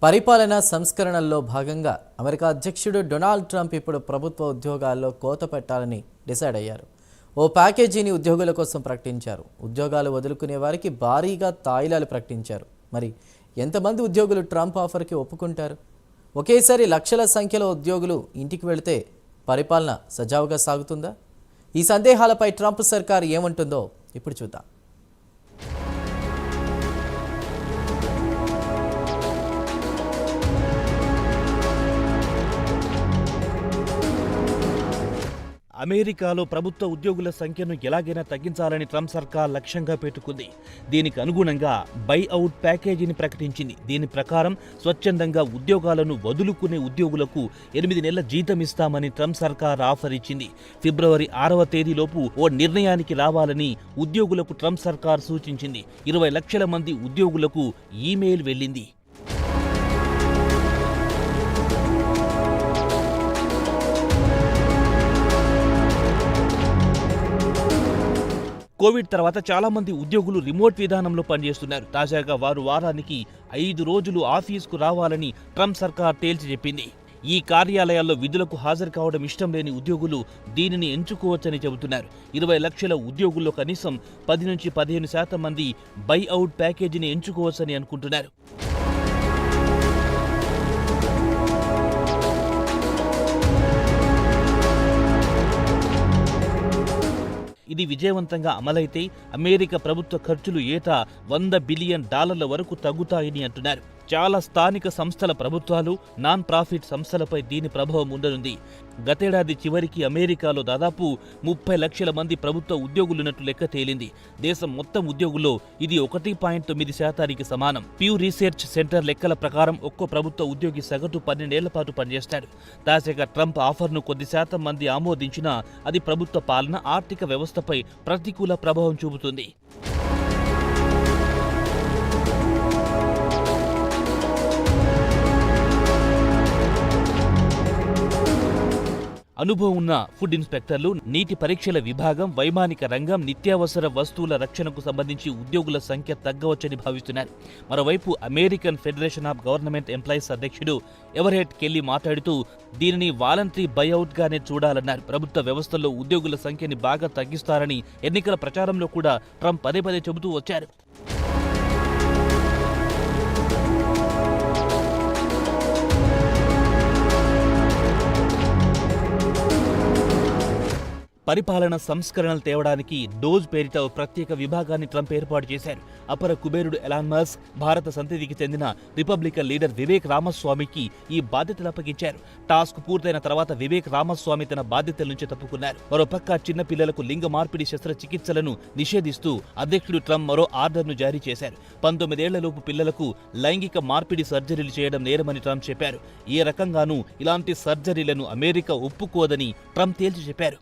పరిపాలన సంస్కరణల్లో భాగంగా అమెరికా అధ్యక్షుడు డొనాల్డ్ ట్రంప్ ఇప్పుడు ప్రభుత్వ ఉద్యోగాల్లో కోత పెట్టాలని డిసైడ్ అయ్యారు. ఓ ప్యాకేజీని ఉద్యోగుల కోసం ప్రకటించారు. ఉద్యోగాలు వదులుకునే వారికి భారీగా తాయిలాలు ప్రకటించారు. మరి ఎంతమంది ఉద్యోగులు ట్రంప్ ఆఫర్కి ఒప్పుకుంటారు? ఒకేసారి లక్షల సంఖ్యలో ఉద్యోగులు ఇంటికి వెళితే పరిపాలన సజావుగా సాగుతుందా? ఈ సందేహాలపై ట్రంప్ సర్కార్ ఏమంటుందో ఇప్పుడు చూద్దాం. అమెరికాలో ప్రభుత్వ ఉద్యోగుల సంఖ్యను ఎలాగైనా తగ్గించాలని ట్రంప్ సర్కార్ లక్ష్యంగా పెట్టుకుంది. దీనికి అనుగుణంగా బైఅవుట్ ప్యాకేజీని ప్రకటించింది. దీని ప్రకారం స్వచ్ఛందంగా ఉద్యోగాలను వదులుకునే ఉద్యోగులకు 8 నెలల జీతం ఇస్తామని ట్రంప్ సర్కార్ ఆఫర్ ఇచ్చింది. ఫిబ్రవరి 6వ తేదీలోపు ఓ నిర్ణయానికి రావాలని ఉద్యోగులకు ట్రంప్ సర్కార్ సూచించింది. 20 లక్షల మంది ఉద్యోగులకు ఈమెయిల్ వెళ్లింది. కోవిడ్ తర్వాత చాలా మంది ఉద్యోగులు రిమోట్ విధానంలో పనిచేస్తున్నారు. తాజాగా వారు వారానికి 5 రోజులు ఆఫీసుకు రావాలని ట్రంప్ సర్కార్ తేల్చి చెప్పింది. ఈ కార్యాలయాల్లో విధులకు హాజరు కావడం ఇష్టం లేని ఉద్యోగులు దీనిని ఎంచుకోవచ్చని చెబుతున్నారు. 20 లక్షల ఉద్యోగుల్లో కనీసం 10 నుంచి 15% మంది బైఅవుట్ ప్యాకేజీని ఎంచుకోవచ్చని అనుకుంటున్నారు. ఇది విజయవంతంగా అమలైతే అమెరికా ప్రభుత్వ ఖర్చులు ఏటా $100 బిలియన్ వరకు తగ్గుతాయని అంటున్నారు. చాలా స్థానిక సంస్థల ప్రభుత్వాలు, నాన్ ప్రాఫిట్ సంస్థలపై దీని ప్రభావం ఉండనుంది. గతేడాది చివరికి అమెరికాలో దాదాపు 30 లక్షల మంది ప్రభుత్వ ఉద్యోగులున్నట్లు లెక్క తేలింది. దేశం మొత్తం ఉద్యోగుల్లో ఇది 1.9% సమానం. ప్యూ రీసెర్చ్ సెంటర్ లెక్కల ప్రకారం ఒక్కో ప్రభుత్వ ఉద్యోగి సగటు 12 ఏళ్ల పాటు పనిచేస్తాడు. తాజాగా ట్రంప్ ఆఫర్ను కొద్ది శాతం మంది ఆమోదించినా అది ప్రభుత్వ పాలన, ఆర్థిక వ్యవస్థపై ప్రతికూల ప్రభావం చూపుతుంది. అనుభవం ఉన్న ఫుడ్ ఇన్స్పెక్టర్లు, నీటి పరీక్షల విభాగం, వైమానిక రంగం, నిత్యావసర వస్తువుల రక్షణకు సంబంధించి ఉద్యోగుల సంఖ్య తగ్గవచ్చని భావిస్తున్నారు. మరోవైపు American federation of government employees అధ్యక్షుడు ఎవరెట్ కెల్లీ మాట్లాడుతూ దీనిని వాలంటరీ బైఅవుట్గానే చూడాలన్నారు. ప్రభుత్వ వ్యవస్థల్లో ఉద్యోగుల సంఖ్యని బాగా తగ్గిస్తారని ఎన్నికల ప్రచారంలో కూడా ట్రంప్ పదే పదే చెబుతూ వచ్చారు. పరిపాలన సంస్కరణలు తేవడానికి డోజ్ పేరిట ఓ ప్రత్యేక విభాగాన్ని ట్రంప్ ఏర్పాటు చేశారు. అపర కుబేరుడు ఎలాన్ మస్క్, భారత సంతతికి చెందిన రిపబ్లికన్ లీడర్ వివేక్ రామస్వామికి ఈ బాధ్యతలు అప్పగించారు. టాస్క్ పూర్తయిన తర్వాత వివేక్ రామస్వామి తన బాధ్యతల నుంచి తప్పుకున్నారు. మరోపక్క చిన్న పిల్లలకు లింగ మార్పిడి శస్త్రచికిత్సలను నిషేధిస్తూ అధ్యక్షుడు ట్రంప్ మరో ఆర్డర్ను జారీ చేశారు. 19 ఏళ్లలోపు పిల్లలకు లైంగిక మార్పిడి సర్జరీలు చేయడం నేరమని ట్రంప్ చెప్పారు. ఏ రకంగానూ ఇలాంటి సర్జరీలను అమెరికా ఒప్పుకోదని ట్రంప్ తేల్చి చెప్పారు.